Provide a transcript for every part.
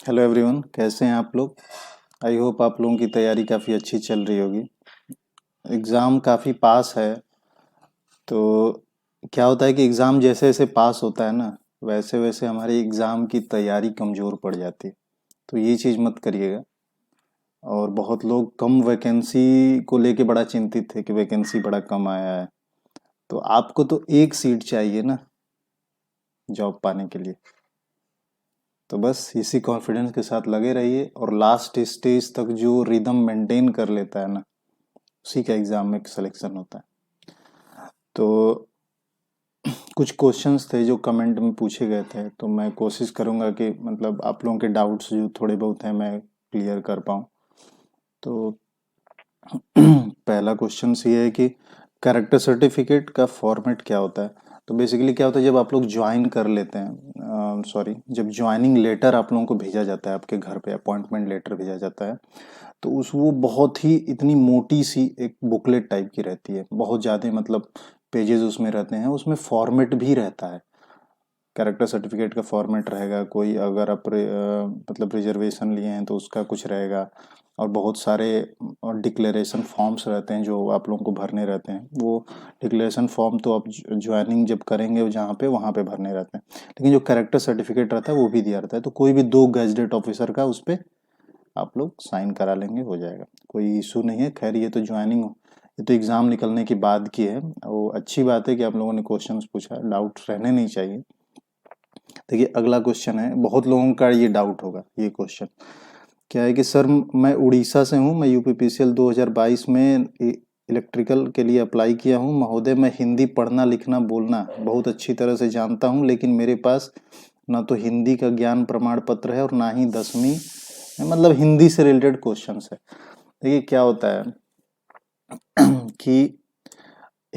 Hello everyone, कैसे हैं आप लोग। आई होप आप लोगों की तैयारी काफ़ी अच्छी चल रही होगी। एग्ज़ाम काफ़ी पास है। तो क्या होता है कि एग्ज़ाम जैसे जैसे पास होता है ना, वैसे वैसे हमारी एग्ज़ाम की तैयारी कमज़ोर पड़ जाती है। तो ये चीज़ मत करिएगा। और बहुत लोग कम वैकेंसी को लेके बड़ा चिंतित थे कि वैकेंसी बड़ा कम आया है। तो आपको तो एक सीट चाहिए ना जॉब पाने के लिए। तो बस इसी कॉन्फिडेंस के साथ लगे रहिए और लास्ट स्टेज तक जो रिदम मेंटेन कर लेता है ना, उसी का एग्ज़ाम में सिलेक्शन होता है। तो कुछ क्वेश्चंस थे जो कमेंट में पूछे गए थे, तो मैं कोशिश करूंगा कि मतलब आप लोगों के डाउट्स जो थोड़े बहुत हैं मैं क्लियर कर पाऊँ। तो पहला क्वेश्चन ये है कि कैरेक्टर सर्टिफिकेट का फॉर्मेट क्या होता है। तो बेसिकली क्या होता है, जब आप लोग ज्वाइन कर लेते हैं, सॉरी, जब ज्वाइनिंग लेटर आप लोगों को भेजा जाता है, आपके घर पे अपॉइंटमेंट लेटर भेजा जाता है, तो उस वो बहुत ही इतनी मोटी सी एक बुकलेट टाइप की रहती है, बहुत ज़्यादा मतलब पेजेस उसमें रहते हैं, उसमें फॉर्मेट भी रहता है। कैरेक्टर सर्टिफिकेट का फॉर्मेट रहेगा, कोई अगर आप मतलब रिजर्वेशन लिए हैं तो उसका कुछ रहेगा, और बहुत सारे डिक्लेरेशन फॉर्म्स रहते हैं जो आप लोगों को भरने रहते हैं। वो डिक्लेरेशन फॉर्म तो आप ज्वाइनिंग जब करेंगे जहाँ पे वहाँ पे भरने रहते हैं, लेकिन जो कैरेक्टर सर्टिफिकेट रहता है वो भी दिया रहता है। तो कोई भी दो गैजेटेड ऑफिसर का उस पर आप लोग साइन करा लेंगे, हो जाएगा, कोई इशू नहीं है। खैर ये तो ज्वाइनिंग, ये तो एग्ज़ाम निकलने के बाद की है। वो अच्छी बात है कि आप लोगों ने क्वेश्चंस पूछा, डाउट रहने नहीं चाहिए। देखिए अगला क्वेश्चन है, बहुत लोगों का ये डाउट होगा। ये क्वेश्चन क्या है कि सर, मैं उड़ीसा से हूँ, मैं यूपीपीसीएल 2022 में इलेक्ट्रिकल के लिए अप्लाई किया हूँ महोदय। मैं हिंदी पढ़ना लिखना बोलना बहुत अच्छी तरह से जानता हूँ, लेकिन मेरे पास ना तो हिंदी का ज्ञान प्रमाण पत्र है और ना ही 10वीं, मतलब हिंदी से रिलेटेड क्वेश्चंस है। देखिए क्या होता है कि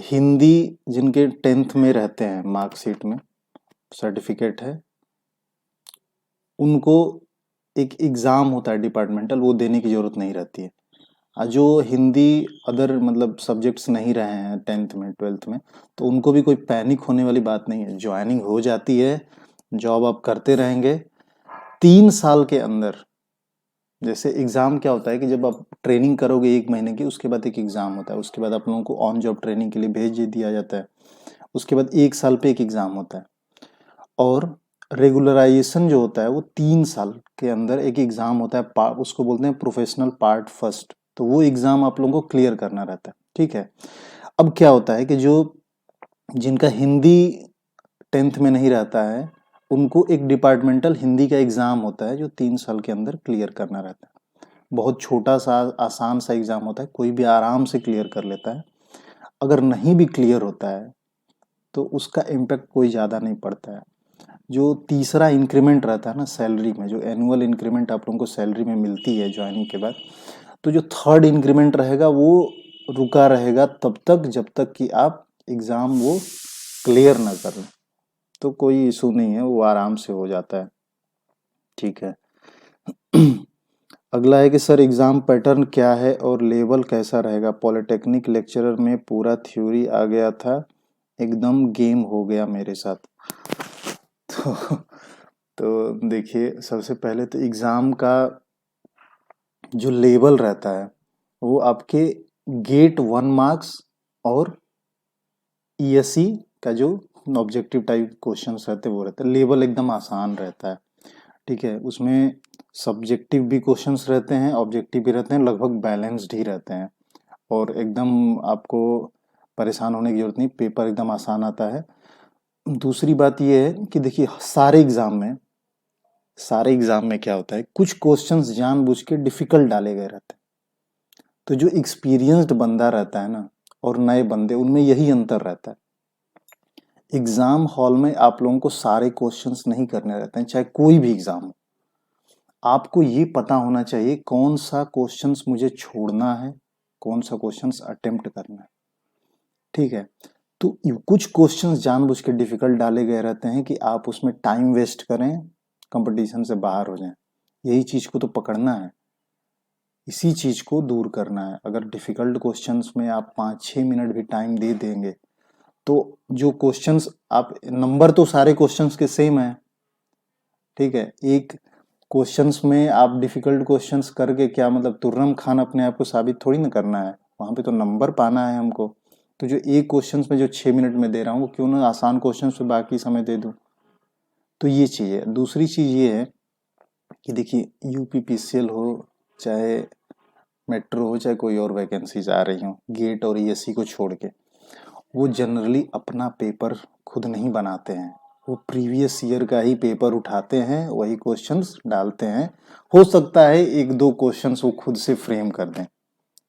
हिंदी जिनके 10th में रहते हैं, मार्कशीट में सर्टिफिकेट है, उनको एक एग्ज़ाम होता है डिपार्टमेंटल, वो देने की ज़रूरत नहीं रहती है। जो हिंदी अदर मतलब सब्जेक्ट्स नहीं रहे हैं 10th में 12th में, तो उनको भी कोई पैनिक होने वाली बात नहीं है। ज्वाइनिंग हो जाती है, जॉब आप करते रहेंगे 3 साल के अंदर। जैसे एग्ज़ाम क्या होता है कि जब आप ट्रेनिंग करोगे 1 महीने की, उसके बाद एक एग्ज़ाम होता है, उसके बाद आप लोगों को ऑन जॉब ट्रेनिंग के लिए भेज दिया जाता है, उसके बाद 1 साल पे एक एग्ज़ाम होता है। और रेगुलराइजेशन जो होता है वो 3 साल के अंदर एक एग्ज़ाम होता है, उसको बोलते हैं प्रोफेशनल पार्ट फर्स्ट। तो वो एग्ज़ाम आप लोगों को क्लियर करना रहता है, ठीक है। अब क्या होता है कि जो जिनका हिंदी 10th में नहीं रहता है, उनको एक डिपार्टमेंटल हिंदी का एग्ज़ाम होता है जो 3 साल के अंदर क्लियर करना रहता है। बहुत छोटा सा आसान सा एग्ज़ाम होता है, कोई भी आराम से क्लियर कर लेता है। अगर नहीं भी क्लियर होता है तो उसका इम्पैक्ट कोई ज़्यादा नहीं पड़ता है। जो तीसरा इंक्रीमेंट रहता है ना सैलरी में, जो एनुअल इंक्रीमेंट आप लोगों को सैलरी में मिलती है ज्वाइनिंग के बाद, तो जो थर्ड इंक्रीमेंट रहेगा वो रुका रहेगा तब तक जब तक कि आप एग्ज़ाम वो क्लियर ना कर लें। तो कोई इशू नहीं है, वो आराम से हो जाता है, ठीक है। अगला है कि सर एग्ज़ाम पैटर्न क्या है और लेवल कैसा रहेगा। पॉलिटेक्निक लेक्चरर में पूरा थ्योरी आ गया था, एकदम गेम हो गया मेरे साथ। तो देखिए सबसे पहले तो एग्ज़ाम का जो लेवल रहता है वो आपके गेट 1 मार्क्स और ईएससी का जो ऑब्जेक्टिव टाइप क्वेश्चंस रहते हैं वो रहता है। लेवल एकदम आसान रहता है, ठीक है। उसमें सब्जेक्टिव भी क्वेश्चंस रहते हैं, ऑब्जेक्टिव भी रहते हैं, लगभग बैलेंस्ड ही रहते हैं, और एकदम आपको परेशान होने की जरूरत नहीं, पेपर एकदम आसान आता है। दूसरी बात यह है कि देखिए सारे एग्जाम में क्या होता है, कुछ क्वेश्चंस जानबूझ के डिफिकल्ट डाले गए रहते हैं। तो जो एक्सपीरियंस्ड बंदा रहता है ना और नए बंदे, उनमें यही अंतर रहता है। एग्जाम हॉल में आप लोगों को सारे क्वेश्चंस नहीं करने रहते हैं, चाहे कोई भी एग्जाम हो। आपको ये पता होना चाहिए कौन सा क्वेश्चंस मुझे छोड़ना है, कौन सा क्वेश्चंस अटेम्प्ट करना है, ठीक है। तो कुछ क्वेश्चंस जानबूझ के डिफिकल्ट डाले गए रहते हैं कि आप उसमें टाइम वेस्ट करें, कंपटीशन से बाहर हो जाएं। यही चीज को तो पकड़ना है, इसी चीज को दूर करना है। अगर डिफिकल्ट क्वेश्चंस में आप 5-6 मिनट भी टाइम दे देंगे तो जो क्वेश्चंस आप, नंबर तो सारे क्वेश्चंस के सेम है, ठीक है। एक क्वेश्चंस में आप डिफिकल्ट क्वेश्चंस करके क्या मतलब तुर्रम खान अपने आप को साबित थोड़ी ना करना है, वहां पे तो नंबर पाना है हमको। तो जो एक क्वेश्चंस में जो 6 मिनट में दे रहा हूँ वो क्यों ना आसान क्वेश्चंस पे बाकी समय दे दूं। तो ये चीज़ है। दूसरी चीज़ ये है कि देखिए यूपीपीसीएल हो, चाहे मेट्रो हो, चाहे कोई और वैकेंसीज आ रही हो, गेट और ईएससी को छोड़ के, वो जनरली अपना पेपर खुद नहीं बनाते हैं। वो प्रीवियस ईयर का ही पेपर उठाते हैं, वही क्वेश्चंस डालते हैं। हो सकता है एक दो क्वेश्चंस वो खुद से फ्रेम कर दें,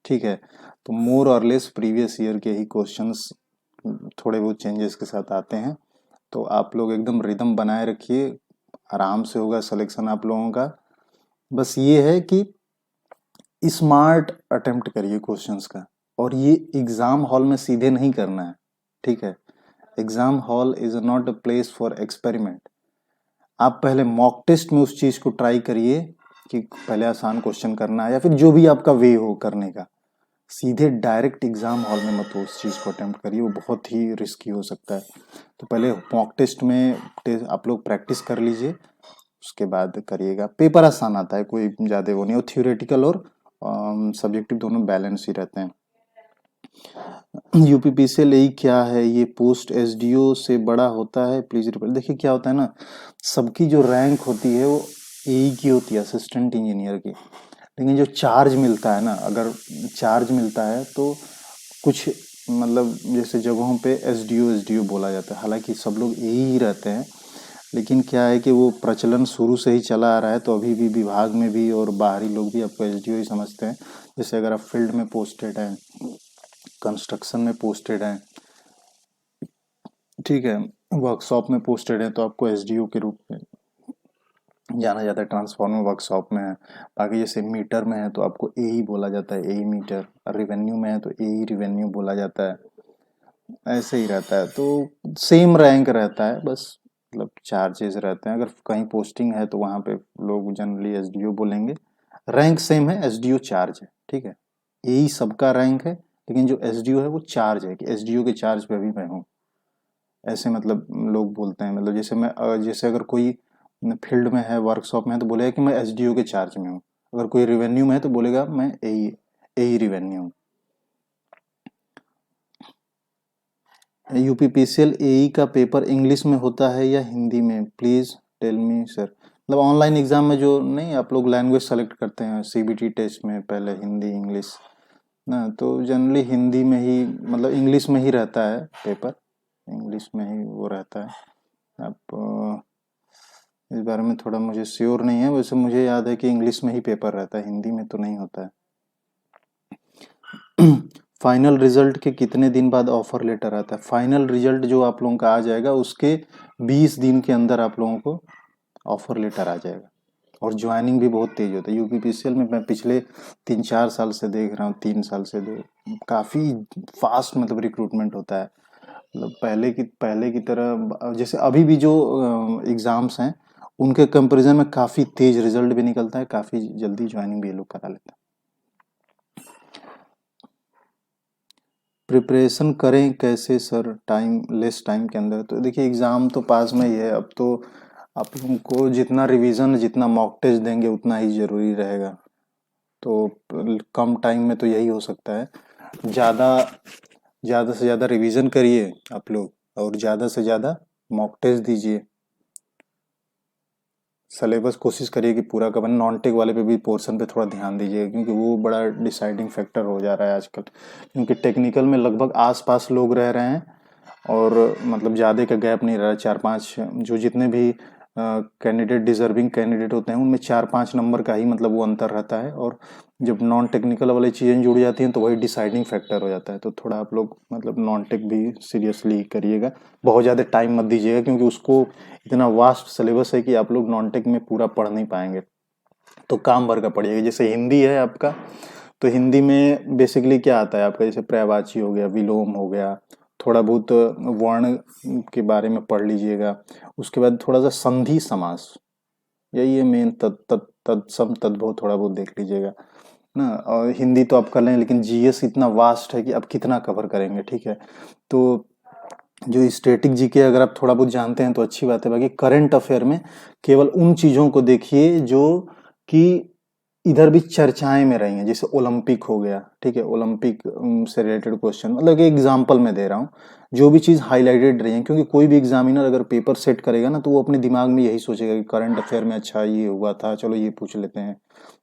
ठीक है। तो मोर और लेस प्रीवियस ईयर के ही क्वेश्चंस थोड़े बहुत चेंजेस के साथ आते हैं। तो आप लोग एकदम रिदम बनाए रखिए, आराम से होगा सिलेक्शन आप लोगों का। बस ये है कि स्मार्ट अटेम्प्ट करिए क्वेश्चंस का, और ये एग्जाम हॉल में सीधे नहीं करना है, ठीक है। Exam hall is not a place for experiment. आप पहले मॉक टेस्ट में उस चीज को ट्राई करिए कि पहले आसान क्वेश्चन करना है या फिर जो भी आपका वे हो करने का। सीधे डायरेक्ट एग्जाम हॉल में मत उस चीज को अटेम्प्ट करिए, वो बहुत ही रिस्की हो सकता है। तो पहले मॉक टेस्ट में आप लोग प्रैक्टिस कर लीजिए, उसके बाद करिएगा। पेपर आसान आता है, कोई ज़्यादा वो नहीं, और थियोरेटिकल और सब्जेक्टिव दोनों बैलेंस ही रहते हैं। यूपीपीसीएल यही क्या है, ये पोस्ट एसडीओ से बड़ा होता है, प्लीज रिप्लाई। देखिए क्या होता है ना, सबकी जो रैंक होती है वो यही की होती है, असिस्टेंट इंजीनियर की। लेकिन जो चार्ज मिलता है ना, अगर चार्ज मिलता है तो कुछ मतलब जैसे जगहों पे एसडीओ बोला जाता है, हालांकि सब लोग यही ही रहते हैं। लेकिन क्या है कि वो प्रचलन शुरू से ही चला आ रहा है, तो अभी भी विभाग में भी और बाहरी लोग भी आपको एसडीओ ही समझते हैं। जैसे अगर आप फील्ड में पोस्टेड हैं, कंस्ट्रक्शन में पोस्टेड हैं, ठीक है, वर्कशॉप में पोस्टेड हैं, तो आपको एसडीओ के रूप में जाना जाता है। ट्रांसफार्मर वर्कशॉप में है, बाकी जैसे मीटर में है तो आपको एई बोला जाता है, एई मीटर। और रिवेन्यू में है तो एई रिवेन्यू बोला जाता है। ऐसे ही रहता है, तो सेम रैंक रहता है, बस मतलब चार्जेस रहते हैं। अगर कहीं पोस्टिंग है तो वहाँ पे लोग जनरली एसडीओ बोलेंगे। रैंक सेम है, एसडीओ चार्ज है, ठीक है। यही सबका रैंक है, लेकिन जो एसडीओ है वो चार्ज है, कि एसडीओ के चार्ज पे अभी मैं हूँ, ऐसे मतलब लोग बोलते हैं। मतलब जैसे जैसे अगर कोई फील्ड में है, वर्कशॉप में है, तो बोलेगा कि मैं एसडीओ के चार्ज में हूँ। अगर कोई रिवेन्यू में है तो बोलेगा मैं एई एई रिवेन्यू हूँ। यूपीपीसीएल एई का पेपर इंग्लिश में होता है या हिंदी में, प्लीज टेल मी सर। मतलब ऑनलाइन एग्जाम में जो नहीं आप लोग लैंग्वेज सेलेक्ट करते हैं सीबीटी टेस्ट में, पहले हिंदी इंग्लिश ना, तो जनरली हिंदी में ही मतलब इंग्लिश में ही रहता है पेपर, इंग्लिश में ही वो रहता है। अब इस बारे में थोड़ा मुझे श्योर नहीं है, वैसे मुझे याद है कि इंग्लिश में ही पेपर रहता है, हिंदी में तो नहीं होता है। फाइनल रिजल्ट के कितने दिन बाद ऑफर लेटर आता है? फाइनल रिजल्ट जो आप लोगों का आ जाएगा उसके 20 दिन के अंदर आप लोगों को ऑफर लेटर आ जाएगा। और ज्वाइनिंग भी बहुत तेज होता है यूपीपीसीएल में। मैं पिछले 3-4 साल से देख रहा हूँ, 3 साल से काफ़ी फास्ट मतलब रिक्रूटमेंट होता है। मतलब पहले की तरह जैसे अभी भी जो एग्ज़ाम्स हैं उनके कंपैरिजन में काफ़ी तेज रिजल्ट भी निकलता है, काफ़ी जल्दी ज्वाइनिंग भी ये लोग करा लेते हैं। प्रिपरेशन करें कैसे सर, लेस टाइम के अंदर? तो देखिए एग्ज़ाम तो पास में ही है, अब तो आप लोगों को जितना रिवीजन जितना मॉक टेस्ट देंगे उतना ही ज़रूरी रहेगा। तो कम टाइम में तो यही हो सकता है। ज़्यादा ज़्यादा से ज़्यादा रिवीजन करिए आप लोग, और ज़्यादा से ज़्यादा मॉक टेस्ट दीजिए। सिलेबस कोशिश करिए कि पूरा का बने। नॉन टेक वाले पे भी पोर्शन पे थोड़ा ध्यान दीजिए, क्योंकि वो बड़ा डिसाइडिंग फैक्टर हो जा रहा है आजकल। क्योंकि टेक्निकल में लगभग आस-पास लोग रह रहे हैं, और मतलब ज़्यादा का गैप नहीं रहा है। 4-5 जो जितने भी कैंडिडेट डिजर्विंग कैंडिडेट होते हैं उनमें 4-5 नंबर का ही मतलब वो अंतर रहता है। और जब नॉन टेक्निकल वाली चीज़ें जुड़ जाती हैं तो वही डिसाइडिंग फैक्टर हो जाता है। तो थोड़ा आप लोग मतलब नॉन टेक भी सीरियसली करिएगा, बहुत ज़्यादा टाइम मत दीजिएगा, क्योंकि उसको इतना वास्ट सिलेबस है कि आप लोग नॉन टेक में पूरा पढ़ नहीं पाएंगे। तो काम भर का पढ़िएगा। जैसे हिंदी है आपका, तो हिंदी में बेसिकली क्या आता है आपका, जैसे पर्यायवाची हो गया, विलोम हो गया, थोड़ा बहुत वर्ण के बारे में पढ़ लीजिएगा। उसके बाद थोड़ा सा संधि समास, यही है मेन। तद तद तत्सम तद्भव थोड़ा बहुत देख लीजिएगा ना। और हिंदी तो आप कर लें, लेकिन जीएस इतना वास्ट है कि आप कितना कवर करेंगे, ठीक है। तो जो स्टैटिक जीके अगर आप थोड़ा बहुत जानते हैं तो अच्छी बात है, बाकी करंट अफेयर में केवल उन चीज़ों को देखिए जो कि इधर भी चर्चाएं में रही हैं, जैसे ओलंपिक हो गया, ठीक है, ओलंपिक से रिलेटेड क्वेश्चन, मतलब कि एग्जांपल मैं दे रहा हूँ, जो भी चीज़ हाईलाइटेड रही है, क्योंकि कोई भी एग्जामिनर अगर पेपर सेट करेगा ना तो वो अपने दिमाग में यही सोचेगा कि करंट अफेयर में अच्छा ये हुआ था, चलो ये पूछ लेते हैं।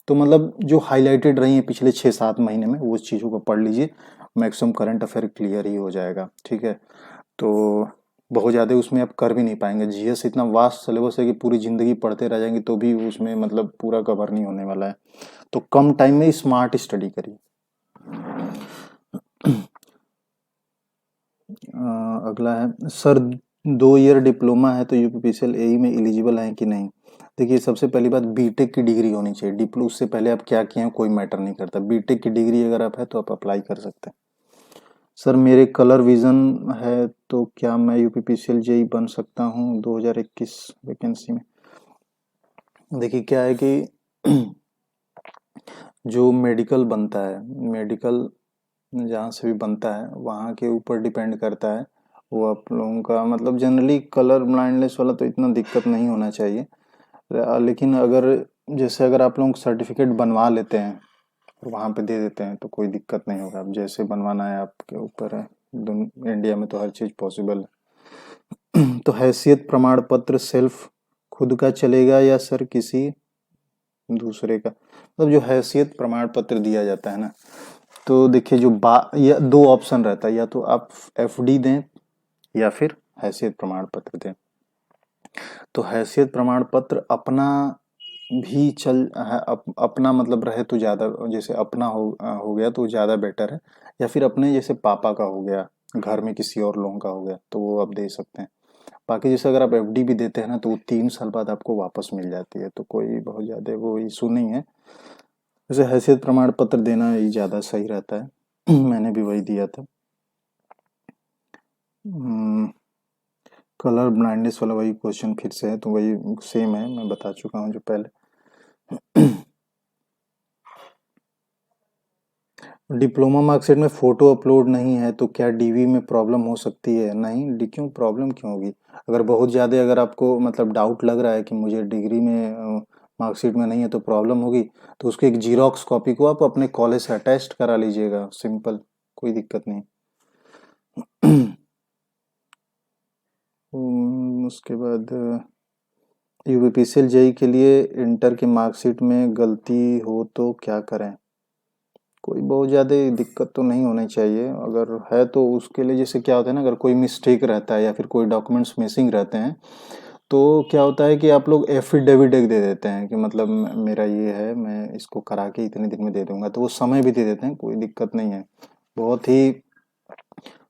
तो मतलब जो हाईलाइटेड रही है पिछले 6-7 महीने में वो चीज़ों को पढ़ लीजिए, मैक्सिमम करंट अफेयर क्लियर ही हो जाएगा, ठीक है। तो बहुत ज़्यादा उसमें आप कर भी नहीं पाएंगे, जीएस इतना वास्ट सिलेबस है कि पूरी ज़िंदगी पढ़ते रह जाएंगे तो भी उसमें मतलब पूरा कवर नहीं होने वाला है। तो कम टाइम में स्मार्ट स्टडी करिए। अगला है सर, 2 ईयर डिप्लोमा है तो यूपीपीसीएल एई में एलिजिबल है कि नहीं। देखिए सबसे पहली बात, बीटेक की डिग्री होनी चाहिए, डिप्लो उससे पहले आप क्या किए हैं कोई मैटर नहीं करता, बीटेक की डिग्री अगर आप है तो आप अप्लाई कर सकते हैं। सर मेरे कलर विजन है तो क्या मैं यूपीपीसीएल जेई बन सकता हूँ 2021 वैकेंसी में। देखिए क्या है कि जो मेडिकल बनता है, मेडिकल जहाँ से भी बनता है वहाँ के ऊपर डिपेंड करता है, वो आप लोगों का मतलब जनरली कलर ब्लाइंडनेस वाला तो इतना दिक्कत नहीं होना चाहिए। लेकिन अगर जैसे अगर आप लोग सर्टिफिकेट बनवा लेते हैं और वहाँ पे दे देते हैं तो कोई दिक्कत नहीं होगा, आप जैसे बनवाना है आपके ऊपर है। इंडिया में तो हर चीज़ पॉसिबल है। तो हैसियत प्रमाण पत्र सेल्फ खुद का चलेगा या सर किसी दूसरे का, मतलब जो हैसियत प्रमाण पत्र दिया जाता है ना, तो देखिए जो या दो ऑप्शन रहता है, या तो आप एफडी दें या फिर हैसियत प्रमाण पत्र दें। तो हैसियत प्रमाण पत्र अपना भी अपना मतलब रहे तो ज़्यादा, जैसे अपना हो गया तो ज़्यादा बेटर है, या फिर अपने जैसे पापा का हो गया, घर में किसी और लोगों का हो गया तो वो आप दे सकते हैं। बाकी जैसे अगर आप एफडी भी देते हैं ना तो वो 3 साल बाद आपको वापस मिल जाती है, तो कोई बहुत ज़्यादा वो इशू नहीं है। वैसे हैसियत प्रमाण पत्र देना ही ज़्यादा सही रहता है। मैंने भी वही दिया था। कलर ब्लाइंडनेस वाला वही क्वेश्चन फिर से है, तो वही सेम है, मैं बता चुका हूँ जो पहले। डिप्लोमा मार्कशीट में फोटो अपलोड नहीं है तो क्या डीवी में प्रॉब्लम हो सकती है। नहीं, डी क्यों प्रॉब्लम क्यों होगी। अगर बहुत ज़्यादा अगर आपको मतलब डाउट लग रहा है कि मुझे डिग्री में मार्कशीट में नहीं है तो प्रॉब्लम होगी, तो उसकी एक जीरोक्स कॉपी को आप अपने कॉलेज से अटैच करा लीजिएगा, सिंपल, कोई दिक्कत नहीं। उसके बाद यूपीपीसीएल जेई के लिए इंटर की मार्कशीट में गलती हो तो क्या करें। कोई बहुत ज़्यादा दिक्कत तो नहीं होनी चाहिए, अगर है तो उसके लिए जैसे क्या होता है ना, अगर कोई मिस्टेक रहता है या फिर कोई डॉक्यूमेंट्स मिसिंग रहते हैं तो क्या होता है कि आप लोग एफिडेविट एक दे देते हैं कि मतलब मेरा ये है, मैं इसको करा के इतने दिन में दे दूंगा, तो वो समय भी दे देते हैं, कोई दिक्कत नहीं है। बहुत ही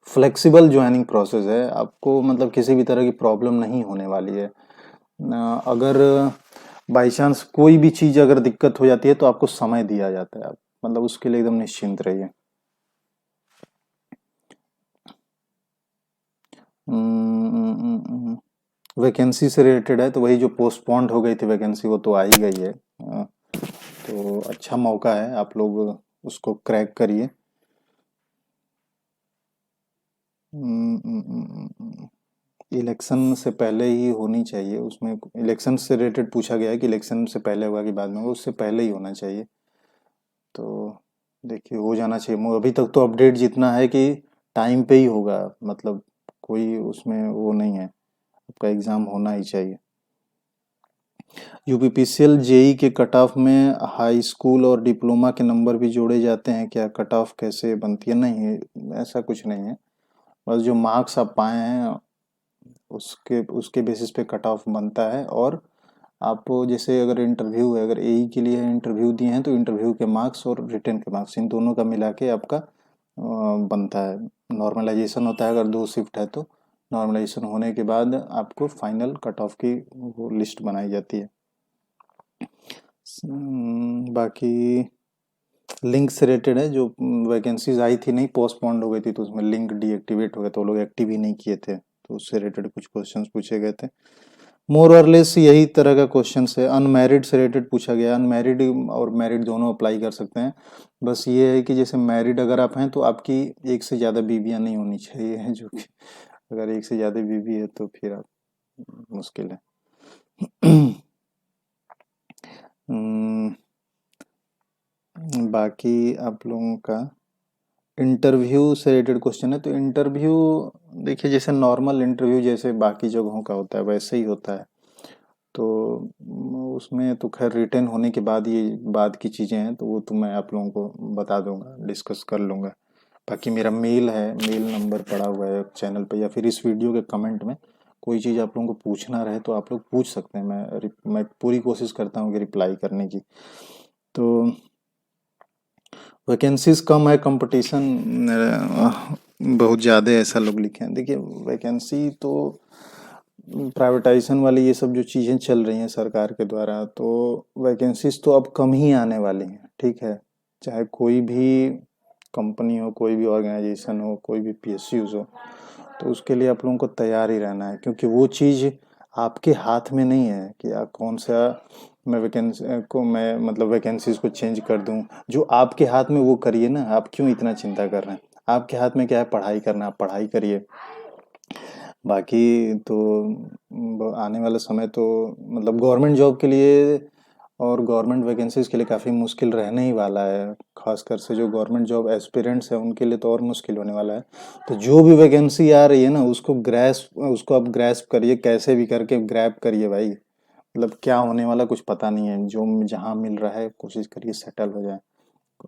फ्लेक्सिबल ज्वाइनिंग प्रोसेस है, आपको मतलब किसी भी तरह की प्रॉब्लम नहीं होने वाली है। अगर बाई चांस कोई भी चीज़ अगर दिक्कत हो जाती है तो आपको समय दिया जाता है, आप मतलब उसके लिए एकदम निश्चिंत रहिए। वैकेंसी से रिलेटेड है तो वही जो पोस्टपोन्ड हो गई थी वैकेंसी वो तो आ ही गई है। तो अच्छा मौका है, आप लोग उसको क्रैक करिए। इलेक्शन से पहले ही होनी चाहिए, उसमें इलेक्शन से रिलेटेड पूछा गया है कि इलेक्शन से पहले होगा कि बाद में होगा, उससे पहले ही होना चाहिए। तो देखिए हो जाना चाहिए, अभी तक तो अपडेट जितना है कि टाइम पे ही होगा, मतलब कोई उसमें वो नहीं है, आपका एग्ज़ाम होना ही चाहिए। यूपीपीसीएल जेई के कट ऑफ में हाई स्कूल और डिप्लोमा के नंबर भी जोड़े जाते हैं क्या, कट ऑफ कैसे बनती है। नहीं, ऐसा कुछ नहीं है, बस जो मार्क्स आप पाए हैं उसके उसके बेसिस पे कट ऑफ बनता है। और आप जैसे अगर इंटरव्यू है, अगर एई के लिए इंटरव्यू दिए हैं तो इंटरव्यू के मार्क्स और रिटर्न के मार्क्स इन दोनों का मिला के आपका बनता है। नॉर्मलाइजेशन होता है, अगर 2 शिफ्ट है तो नॉर्मलाइजेशन होने के बाद आपको फाइनल कट ऑफ की वो लिस्ट बनाई जाती है। बाकी लिंक से रिलेटेड है, जो वैकेंसीज आई थी नहीं पोस्टपोन्ड हो गई थी तो उसमें लिंक डीएक्टिवेट हो गया, तो वो लोग एक्टिव ही नहीं किए थे, तो उससे रिलेटेड कुछ क्वेश्चंस पूछे गए थे। मोर और लेस यही तरह का क्वेश्चन है। अनमैरिड से रिलेटेड पूछा गया, अनमैरिड और मैरिड दोनों अप्लाई कर सकते हैं। बस ये है कि जैसे मैरिड अगर आप हैं तो आपकी एक से ज़्यादा बीवियां नहीं होनी चाहिए, जो कि अगर एक से ज़्यादा बीवी है तो फिर आप मुश्किल है। हम्म, बाकी आप लोगों का इंटरव्यू से रिलेटेड क्वेश्चन है, तो इंटरव्यू देखिए जैसे नॉर्मल इंटरव्यू जैसे बाकी जगहों का होता है वैसे ही होता है। तो उसमें तो खैर रिटर्न होने के बाद ये बाद की चीज़ें हैं, तो वो तो मैं आप लोगों को बता दूंगा, डिस्कस कर लूँगा। बाकी मेरा मेल है, मेल नंबर पड़ा हुआ है चैनल पे, या फिर इस वीडियो के कमेंट में कोई चीज़ आप लोगों को पूछना रहे तो आप लोग पूछ सकते हैं। मैं पूरी कोशिश करता हूँ कि रिप्लाई करने की। तो वैकेंसीज कम है, कंपटीशन बहुत ज़्यादा है, ऐसा लोग लिखे हैं। देखिए वैकेंसी तो प्राइवेटाइजेशन वाली ये सब जो चीज़ें चल रही हैं सरकार के द्वारा, तो वैकेंसीज तो अब कम ही आने वाली हैं, ठीक है। चाहे कोई भी कंपनी हो, कोई भी ऑर्गेनाइजेशन हो, कोई भी पीएसयूज हो, तो उसके लिए आप लोगों को तैयार ही रहना है, क्योंकि वो चीज़ आपके हाथ में नहीं है कि आप कौन सा मैं वैकेंसी को मैं मतलब वैकेंसीज को चेंज कर दूं। जो आपके हाथ में वो करिए ना, आप क्यों इतना चिंता कर रहे हैं। आपके हाथ में क्या है, पढ़ाई करना, आप पढ़ाई करिए। बाकी तो आने वाला समय तो मतलब गवर्नमेंट जॉब के लिए और गवर्नमेंट वैकेंसीज के लिए काफ़ी मुश्किल रहने ही वाला है। खासकर से जो गवर्नमेंट जॉब एस्पिरेंट्स हैं उनके लिए तो और मुश्किल होने वाला है। तो जो भी वैकेंसी आ रही है ना, उसको आप ग्रैस्प करिए, कैसे भी करके ग्रैब करिए भाई। मतलब क्या होने वाला कुछ पता नहीं है, जो जहाँ मिल रहा है कोशिश करिए सेटल हो जाए।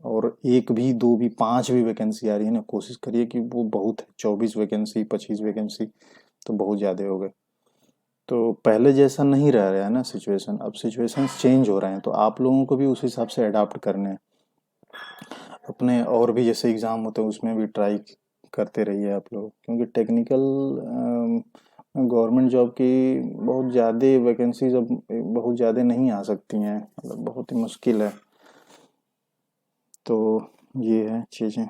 और एक भी, दो भी, पांच भी वैकेंसी आ रही है ना, कोशिश करिए कि वो बहुत है। 24 वैकेंसी, 25 वैकेंसी तो बहुत ज़्यादा हो गए। तो पहले जैसा नहीं रह रहा है ना सिचुएशन, अब सिचुएशन चेंज हो रहे हैं, तो आप लोगों को भी उस हिसाब से अडाप्ट करने हैं। अपने और भी जैसे एग्ज़ाम होते हैं उसमें भी ट्राई करते रहिए आप लोग, क्योंकि टेक्निकल गवर्नमेंट जॉब की बहुत ज़्यादा वैकेंसीज अब बहुत ज़्यादा नहीं आ सकती हैं, मतलब बहुत ही मुश्किल है। तो ये है चीज़ें।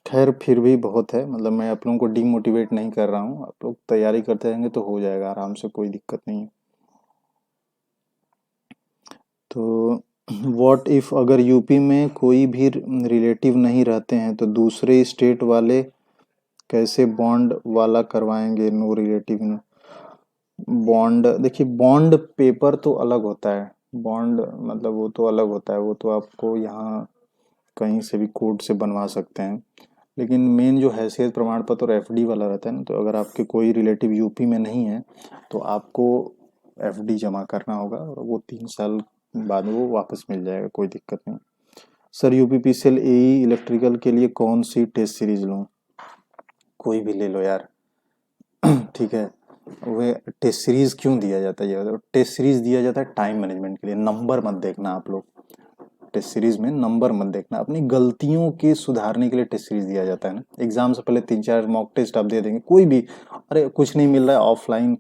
खैर फिर भी बहुत है, मतलब मैं आप लोगों को डीमोटिवेट नहीं कर रहा हूँ, आप लोग तैयारी करते रहेंगे तो हो जाएगा आराम से, कोई दिक्कत नहीं है। तो व्हाट इफ अगर यूपी में कोई भी रिलेटिव नहीं रहते हैं तो दूसरे स्टेट वाले कैसे बॉन्ड वाला करवाएंगे, नो रिलेटिव। बॉन्ड देखिए, बॉन्ड पेपर तो अलग होता है। बॉन्ड मतलब वो तो अलग होता है, वो तो आपको यहाँ कहीं से भी कोर्ट से बनवा सकते हैं। लेकिन मेन जो हैसियत प्रमाण पत्र और एफडी वाला रहता है ना, तो अगर आपके कोई रिलेटिव यूपी में नहीं है तो आपको एफडी जमा करना होगा, और वो 3 साल बाद वो वापस मिल जाएगा, कोई दिक्कत नहीं। सर यूपीपीसीएल एई इलेक्ट्रिकल के लिए कौन सी टेस्ट सीरीज लूँ? कोई भी ले लो यार। ठीक है। वे टेस्ट सीरीज क्यों दिया जाता है ये बताओ? टेस्ट सीरीज दिया जाता है टाइम मैनेजमेंट के लिए। नंबर मत देखना आप लोग, टेस्ट सीरीज में नंबर मत देखना, अपनी गलतियों के सुधारने के लिए टेस्ट सीरीज दिया जाता है ना। एग्जाम से पहले 3-4 मॉक टेस्ट आप दे देंगे, कोई भी। अरे कुछ नहीं मिल रहा है, ऑफलाइन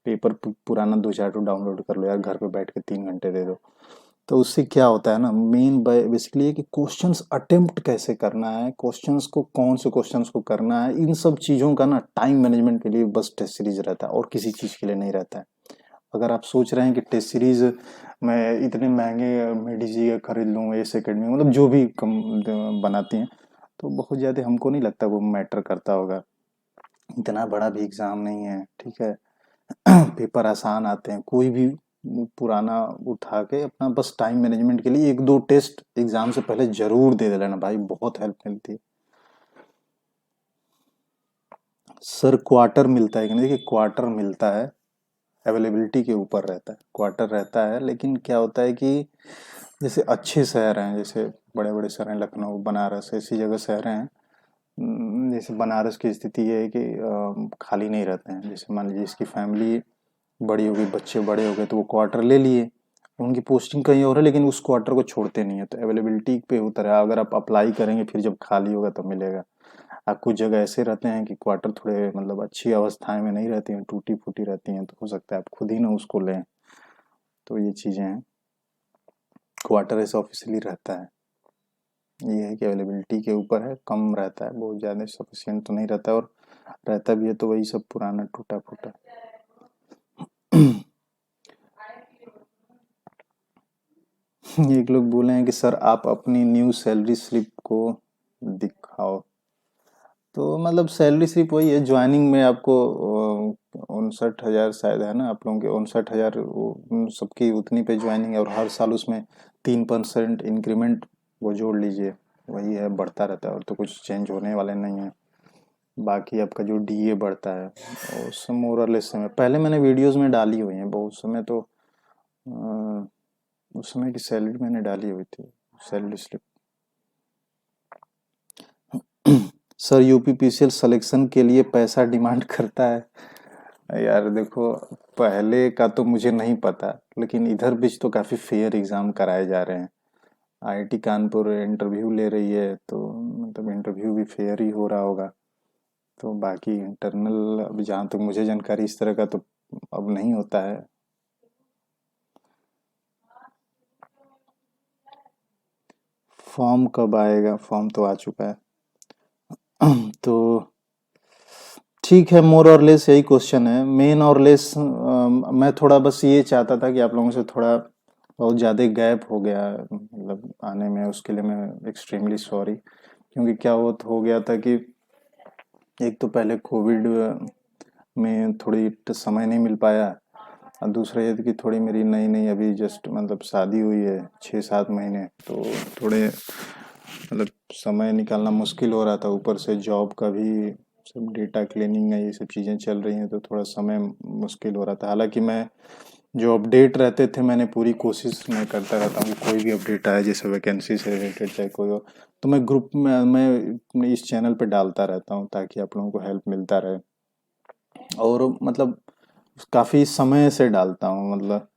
पेपर पुराना 2-4 तो डाउनलोड कर लो यार, घर पे बैठ के 3 घंटे दे दो। तो उससे क्या होता है ना, मेन बेसिकली कि क्वेश्चंस अटेम्प्ट कैसे करना है, क्वेश्चंस को कौन से क्वेश्चंस को करना है, इन सब चीज़ों का ना टाइम मैनेजमेंट के लिए बस टेस्ट सीरीज रहता है, और किसी चीज़ के लिए नहीं रहता है। अगर आप सोच रहे हैं कि टेस्ट सीरीज मैं इतने महंगे मेडिजी का खरीद लूँ, एस एकेडमी मतलब जो भी कम बनाती हैं, तो बहुत ज़्यादा हमको नहीं लगता वो मैटर करता होगा। इतना बड़ा भी एग्ज़ाम नहीं है, ठीक है। पेपर आसान आते हैं, कोई भी पुराना उठा के अपना बस टाइम मैनेजमेंट के लिए 1-2 टेस्ट एग्जाम से पहले जरूर दे देना भाई, बहुत हेल्प मिलती है। सर क्वार्टर मिलता है कि नहीं? देखिए क्वार्टर मिलता है, अवेलेबिलिटी के ऊपर रहता है, क्वार्टर रहता है। लेकिन क्या होता है कि जैसे अच्छे शहर हैं, जैसे बड़े बड़े शहर हैं, लखनऊ, बनारस, ऐसी जगह शहर हैं। जैसे बनारस की स्थिति ये है कि खाली नहीं रहते हैं। जैसे मान लीजिए इसकी फैमिली बड़ी हो गई, बच्चे बड़े हो गए, तो वो क्वार्टर ले लिए, उनकी पोस्टिंग कहीं और है, लेकिन उस क्वार्टर को छोड़ते नहीं है। तो अवेलेबिलिटी पे उतर है, अगर आप अप्लाई करेंगे फिर जब खाली होगा तब मिलेगा। आप कुछ जगह ऐसे रहते हैं कि क्वार्टर थोड़े मतलब अच्छी अवस्थाएं में नहीं रहती हैं, टूटी फूटी रहती हैं, तो हो सकता है आप खुद ही ना उसको लें। तो ये चीज़ें हैं, क्वार्टर ऐसा ऑफिशियली रहता है। ये है कि अवेलेबिलिटी के ऊपर है, कम रहता है, बहुत ज़्यादा सफिशियंट तो नहीं रहता है, और रहता भी है तो वही सब पुराना टूटा फूटा। एक लोग बोले हैं कि सर आप अपनी न्यू सैलरी स्लिप को दिखाओ। तो मतलब सैलरी सिर्फ वही है, ज्वाइनिंग में आपको 59,000 शायद है ना आप लोगों के, 59,000 सबकी उतनी पे ज्वाइनिंग है, और हर साल उसमें 3% इंक्रीमेंट वो जोड़ लीजिए, वही है, बढ़ता रहता है, और तो कुछ चेंज होने वाले नहीं है। बाकी आपका जो डीए बढ़ता है उस मोर और लेस समय पहले मैंने वीडियोस में डाली हुई हैं, बहुत समय तो उस समय की सैलरी मैंने डाली हुई थी, salary slip. Sir UPPCL selection के लिए पैसा डिमांड करता है। यार देखो, पहले का तो मुझे नहीं पता, लेकिन इधर बीच तो काफ़ी फेयर एग्ज़ाम कराए जा रहे हैं। आईआईटी कानपुर इंटरव्यू ले रही है, तो मतलब इंटरव्यू भी फेयर ही हो रहा होगा। तो बाकी इंटरनल अभी जहाँ तक मुझे जानकारी इस तरह का तो अब नहीं होता है। फॉर्म कब आएगा? फॉर्म तो आ चुका है। तो ठीक है, मोर और लेस यही क्वेश्चन है, मेन और लेस। मैं थोड़ा बस ये चाहता था कि आप लोगों से थोड़ा बहुत ज़्यादा गैप हो गया मतलब आने में, उसके लिए मैं एक्सट्रीमली सॉरी। क्योंकि क्या वो हो गया था कि एक तो पहले कोविड में थोड़ी समय नहीं मिल पाया, और दूसरा ये था कि थोड़ी मेरी नई नई अभी जस्ट मतलब शादी हुई है, 6-7 महीने, तो थोड़े मतलब समय निकालना मुश्किल हो रहा था। ऊपर से जॉब का भी सब डेटा क्लीनिंग है, ये सब चीज़ें चल रही हैं, तो थोड़ा समय मुश्किल हो रहा था। हालांकि मैं जो अपडेट रहते थे, मैंने पूरी कोशिश मैं करता रहता हूँ कि कोई भी अपडेट आए, जैसे वैकेंसी से रिलेटेड चाहे कोई हो, तो मैं ग्रुप में मैं अपने इस चैनल पे डालता रहता हूँ, ताकि आप लोगों को हेल्प मिलता रहे। और मतलब काफ़ी समय से डालता हूँ, मतलब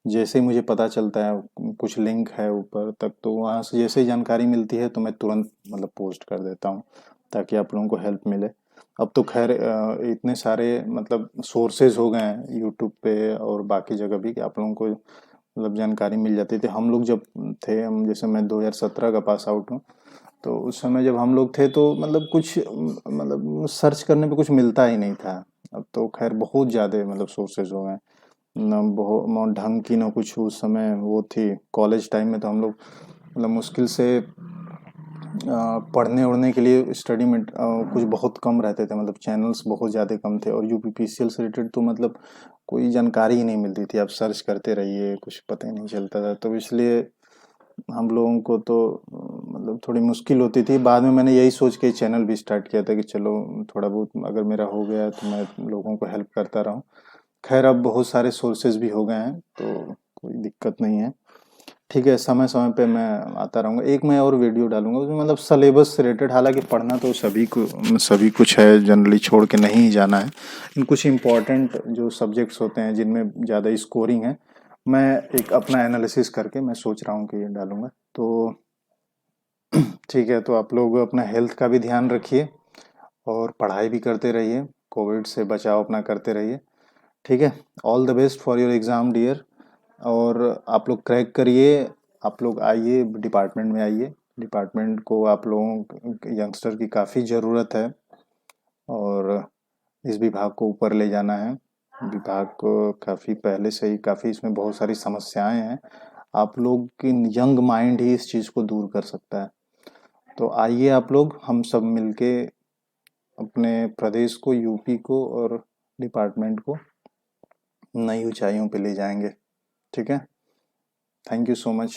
जैसे ही मुझे पता चलता है, कुछ लिंक है ऊपर तक, तो वहाँ से जैसे ही जानकारी मिलती है तो मैं तुरंत मतलब पोस्ट कर देता हूँ, ताकि आप लोगों को हेल्प मिले। अब तो खैर इतने सारे मतलब सोर्सेज हो गए हैं यूट्यूब पे और बाकी जगह भी, कि आप लोगों को मतलब जानकारी मिल जाती थी। हम लोग जब थे, हम जैसे मैं 2017 का पास आउट हूँ, तो उस समय जब हम लोग थे तो मतलब कुछ मतलब सर्च करने पे कुछ मिलता ही नहीं था। अब तो खैर बहुत ज़्यादा मतलब सोर्सेज हो गए हैं। ना बहुत ढंग की ना कुछ उस समय वो थी। कॉलेज टाइम में तो हम लोग मतलब मुश्किल से पढ़ने उढ़ने के लिए स्टडी में कुछ बहुत कम रहते थे, मतलब चैनल्स बहुत ज़्यादा कम थे, और यूपीपीसीएल से रिलेटेड तो मतलब कोई जानकारी ही नहीं मिलती थी। आप सर्च करते रहिए, कुछ पता ही नहीं चलता था, तो इसलिए हम लोगों को तो मतलब थोड़ी मुश्किल होती थी। बाद में मैंने यही सोच के चैनल भी स्टार्ट किया था कि चलो थोड़ा बहुत अगर मेरा हो गया है, तो मैं लोगों को हेल्प करता रहूं। खैर अब बहुत सारे सोर्सेज भी हो गए हैं, तो कोई दिक्कत नहीं है। ठीक है, समय समय पे मैं आता रहूँगा। एक मैं और वीडियो डालूंगा उसमें मतलब सिलेबस से रिलेटेड, हालांकि पढ़ना तो सभी कुछ है, जनरली छोड़ के नहीं ही जाना है। इन कुछ इम्पोर्टेंट जो सब्जेक्ट्स होते हैं जिनमें ज़्यादा स्कोरिंग है, मैं एक अपना एनालिसिस करके मैं सोच रहा हूँ कि ये डालूंगा। तो ठीक है, तो आप लोग अपना हेल्थ का भी ध्यान रखिए, और पढ़ाई भी करते रहिए, कोविड से बचाव अपना करते रहिए। ठीक है, all the best for your exam dear. और आप लोग क्रैक करिए। आप लोग आइए, डिपार्टमेंट में आइए। डिपार्टमेंट को आप लोगों यंगस्टर की काफ़ी ज़रूरत है, और इस विभाग को ऊपर ले जाना है। विभाग को काफ़ी पहले से ही काफ़ी इसमें बहुत सारी समस्याएं हैं। आप लोग की यंग माइंड ही इस चीज़ को दूर कर सकता है। तो आइए आप लोग, हम सब मिलके अपने प्रदेश को, यूपी को और डिपार्टमेंट को नई ऊंचाइयों पे ले जाएंगे। ठीक है, थैंक यू सो मच।